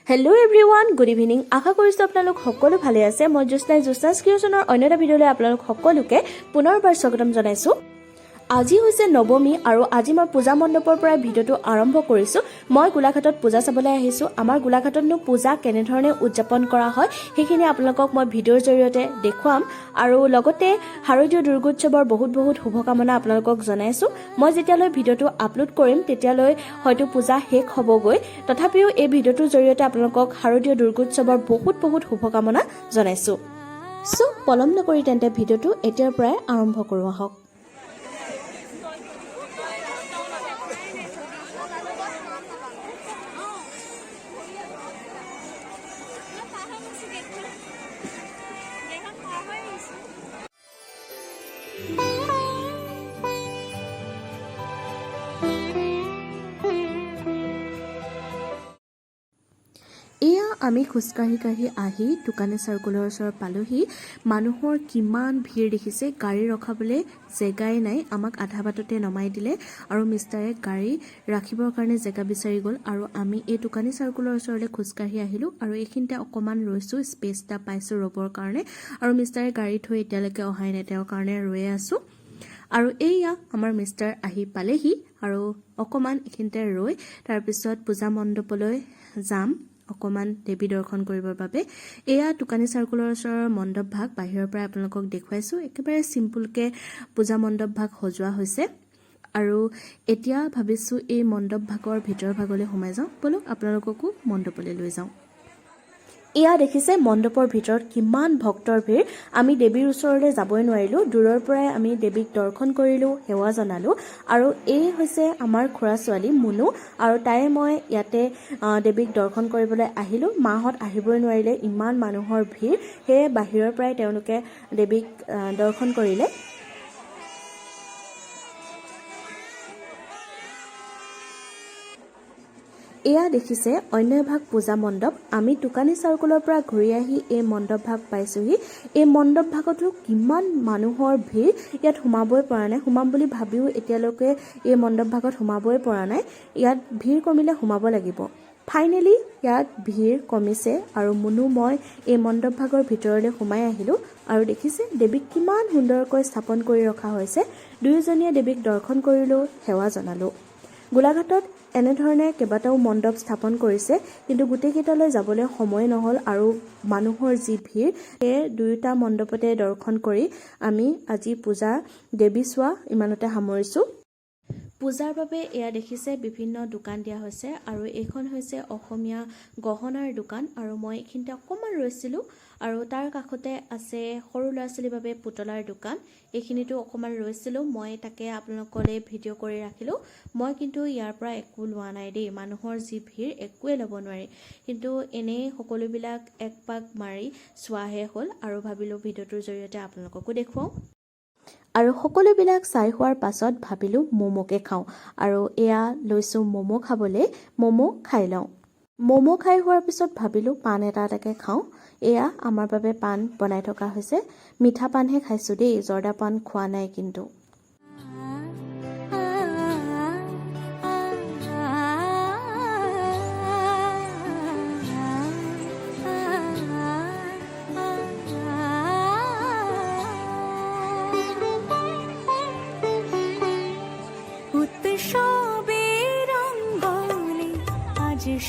Hello' everyone, good evening. আশা কৰিছোঁ আপোনালোক সকলো ভালে আছে। মই জোস্নাছ ক্ৰিয়েশ্যনৰ অন্য এটা ভিডিঅ'লৈ আপোনালোক সকলোকে পুনৰবাৰ স্বাগতম জনাইছোঁ। আজি হৈছে নৱমী আৰু আজি মই পূজা মণ্ডপৰ পৰা ভিডিঅ'টো আৰম্ভ কৰিছোঁ। মই গোলাঘাটত পূজা চাবলৈ আহিছোঁ। আমাৰ গোলাঘাটতনো পূজা কেনেধৰণে উদযাপন কৰা হয় সেইখিনি আপোনালোকক মই ভিডিঅ'ৰ জৰিয়তে দেখুৱাম আৰু লগতে শাৰদীয় দুৰ্গোৎসৱৰ বহুত শুভকামনা আপোনালোকক জনাইছোঁ। মই যেতিয়ালৈ ভিডিঅ'টো আপলোড কৰিম তেতিয়ালৈ হয়তো পূজা শেষ হ'বগৈ। তথাপিও এই ভিডিঅ'টোৰ জৰিয়তে আপোনালোকক শাৰদীয় দুৰ্গোৎসৱৰ বহুত শুভকামনা জনাইছোঁ। চ' পলম নকৰি তেন্তে ভিডিঅ'টো এতিয়াৰ পৰাই আৰম্ভ কৰোঁ আহক। এয়া আমি খোজকাঢ়ি আহি দোকানী চাৰ্কুলৰ ওচৰত পালোহি। মানুহৰ কিমান ভিৰ দেখিছে, গাড়ী ৰখাবলৈ জেগাই নাই। আমাক আধা বাটতে নমাই দিলে আৰু মিষ্টাৰে গাড়ী ৰাখিবৰ কাৰণে জেগা বিচাৰি গ'ল আৰু আমি এই দোকানী চাৰ্কুলৰ ওচৰলৈ খোজকাঢ়ি আহিলোঁ আৰু এইখিনিতে অকণমান ৰৈছোঁ, স্পেচ এটা পাইছোঁ ৰ'বৰ কাৰণে। আৰু মিষ্টাৰে গাড়ী থৈ এতিয়ালৈকে অহাই নাই, তেওঁৰ কাৰণে ৰৈ আছোঁ। আৰু এইয়া আমাৰ মিষ্টাৰ আহি পালেহি আৰু অকণমান এইখিনিতে ৰৈ তাৰপিছত পূজা মণ্ডপলৈ যাম অকণমান দেৱী দৰ্শন কৰিবৰ বাবে। এয়া দোকানী চাৰ্কুলৰ ওচৰৰ মণ্ডপ ভাগ, বাহিৰৰ পৰা আপোনালোকক দেখুৱাইছোঁ। একেবাৰে চিম্পুলকৈ পূজা মণ্ডপ ভাগ সজোৱা হৈছে আৰু এতিয়া ভাবিছোঁ এই মণ্ডপ ভাগৰ ভিতৰ ভাগলৈ সোমাই যাওঁ। ব'লক আপোনালোককো মণ্ডপলৈ লৈ যাওঁ। এয়া দেখিছে মণ্ডপৰ ভিতৰত কিমান ভক্তৰ ভিৰ। আমি দেৱীৰ ওচৰলৈ যাবই নোৱাৰিলোঁ, দূৰৰ পৰাই আমি দেৱীক দৰ্শন কৰিলোঁ, সেৱা জনালোঁ। আৰু এই হৈছে আমাৰ খুৰা ছোৱালী মুনু আৰু তাই মই ইয়াতে দেৱীক দৰ্শন কৰিবলৈ আহিলোঁ। মাহঁত আহিবই নোৱাৰিলে, ইমান মানুহৰ ভিৰ, সেয়ে বাহিৰৰ পৰাই তেওঁলোকে দেৱীক দৰ্শন কৰিলে। এয়া দেখিছে অন্য এভাগ পূজা মণ্ডপ। আমি দোকানী চাৰ্কুলৰ পৰা ঘূৰি আহি এই মণ্ডপ ভাগ পাইছোঁহি। এই মণ্ডপ ভাগতো কিমান মানুহৰ ভিৰ, ইয়াত সোমাবই পৰা নাই। সোমাম বুলি ভাবিও এতিয়ালৈকে এই মণ্ডপ ভাগত সোমাবই পৰা নাই। ইয়াত ভিৰ কমিলে সোমাব লাগিব। ফাইনেলি ইয়াত ভিৰ কমিছে আৰু মুনু মই এই মণ্ডপ ভাগৰ ভিতৰলৈ সোমাই আহিলোঁ আৰু দেখিছে দেৱীক কিমান সুন্দৰকৈ স্থাপন কৰি ৰখা হৈছে। দুয়োজনীয়ে দেৱীক দৰ্শন কৰিলোঁ, সেৱা জনালোঁ। গোলাঘাটত এনেধৰণে কেইবাটাও মণ্ডপ স্থাপন কৰিছে, কিন্তু গোটেইকেইটালৈ যাবলৈ সময় নহ'ল আৰু মানুহৰ যি ভিৰ, সেয়ে দুয়োটা মণ্ডপতে দৰ্শন কৰি আমি আজি পূজা দেৱী চোৱা ইমানতে সামৰিছোঁ। পূজাৰ বাবে এয়া দেখিছে বিভিন্ন দোকান দিয়া হৈছে আৰু এইখন হৈছে অসমীয়া গহনাৰ দোকান আৰু মই এইখিনিতে অকণমান ৰৈছিলোঁ আৰু তাৰ কাষতে আছে সৰু ল'ৰা ছোৱালীৰ বাবে পুতলাৰ দোকান। এইখিনিতো অকণমান ৰৈছিলোঁ, মই তাকে আপোনালোকলৈ ভিডিঅ' কৰি ৰাখিলোঁ। মই কিন্তু ইয়াৰ পৰা একো লোৱা নাই দেই, মানুহৰ যি ভিৰ একোৱে ল'ব নোৱাৰি। কিন্তু এনেই সকলোবিলাক এক পাক মাৰি চোৱাহে হ'ল আৰু ভাবিলোঁ ভিডিঅ'টোৰ জৰিয়তে আপোনালোককো দেখুৱাওঁ। আৰু সকলোবিলাক চাই হোৱাৰ পাছত ভাবিলোঁ ম'ম'কে খাওঁ আৰু এয়া লৈছোঁ ম'ম' খাবলৈ। ম'ম' খাই লওঁ। ম'ম' খাই হোৱাৰ পিছত ভাবিলোঁ পাণ এটাকে খাওঁ। এয়া আমাৰ বাবে পাণ বনাই থকা হৈছে। মিঠা পাণহে খাইছোঁ দেই, জৰ্দা পাণ খোৱা নাই কিন্তু।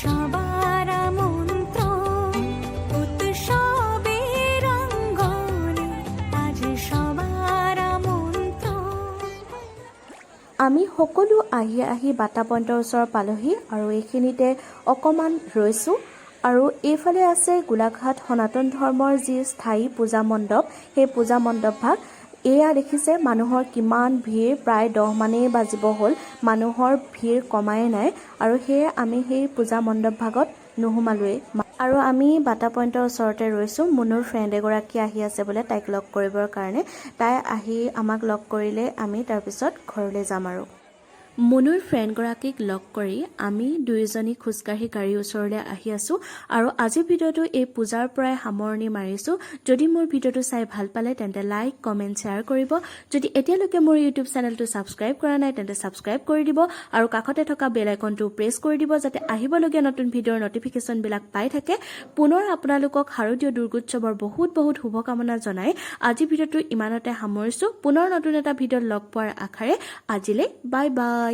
সবাৰ মন্ত্ৰ উৎসবেৰ ৰঙ্গনে আজ সবাৰ মন্ত্ৰ। আমি সকলো আহি বাটা পইণ্টৰ ওচৰ পালোহি আৰু এইখিনিতে অকণমান ৰৈছোঁ। আৰু এইফালে আছে গোলাঘাট সনাতন ধৰ্মৰ যি স্থায়ী পূজা মণ্ডপ, সেই পূজা মণ্ডপ ভাগ। এয়া দেখিছে মানুহৰ কিমান ভিৰ, প্ৰায় 10 মানেই বাজিব হ'ল, মানুহৰ ভিৰ কমাই নাই আৰু সেয়ে আমি সেই পূজা মণ্ডপ ভাগত নোসোমালোৱেই আৰু আমি বাটা পইণ্টৰ ওচৰতে ৰৈছোঁ। মুনুৰ ফ্ৰেণ্ড এগৰাকী আহি আছে বোলে, তাইক লগ কৰিবৰ কাৰণে। তাই আহি আমাক লগ কৰিলে, আমি তাৰপিছত ঘৰলৈ যাম আৰু। মনুৰ ফ্ৰেণ্ডগৰাকীক লগ কৰি আমি দুয়োজনী খোজকাঢ়ি গাড়ীৰ ওচৰলৈ আহি আছোঁ আৰু আজিৰ ভিডিঅ'টো এই পূজাৰ পৰাই সামৰণি মাৰিছোঁ। যদি মোৰ ভিডিঅ'টো চাই ভাল পালে তেন্তে লাইক কমেণ্ট শ্বেয়াৰ কৰিব। যদি এতিয়ালৈকে মোৰ ইউটিউব চেনেলটো ছাবস্ক্ৰাইব কৰা নাই তেন্তে ছাবস্ক্ৰাইব কৰি দিব আৰু কাষতে থকা বেল আইকনটো প্ৰেছ কৰি দিব যাতে আহিবলগীয়া নতুন ভিডিঅ'ৰ নটিফিকেশ্যনবিলাক পাই থাকে। পুনৰ আপোনালোকক শাৰদীয় দুৰ্গোৎসৱৰ বহুত বহুত শুভকামনা জনাই আজিৰ ভিডিঅ'টো ইমানতে সামৰিছোঁ। পুনৰ নতুন এটা ভিডিঅ'ত লগ পোৱাৰ আশাৰে আজিলৈ বাই বাই।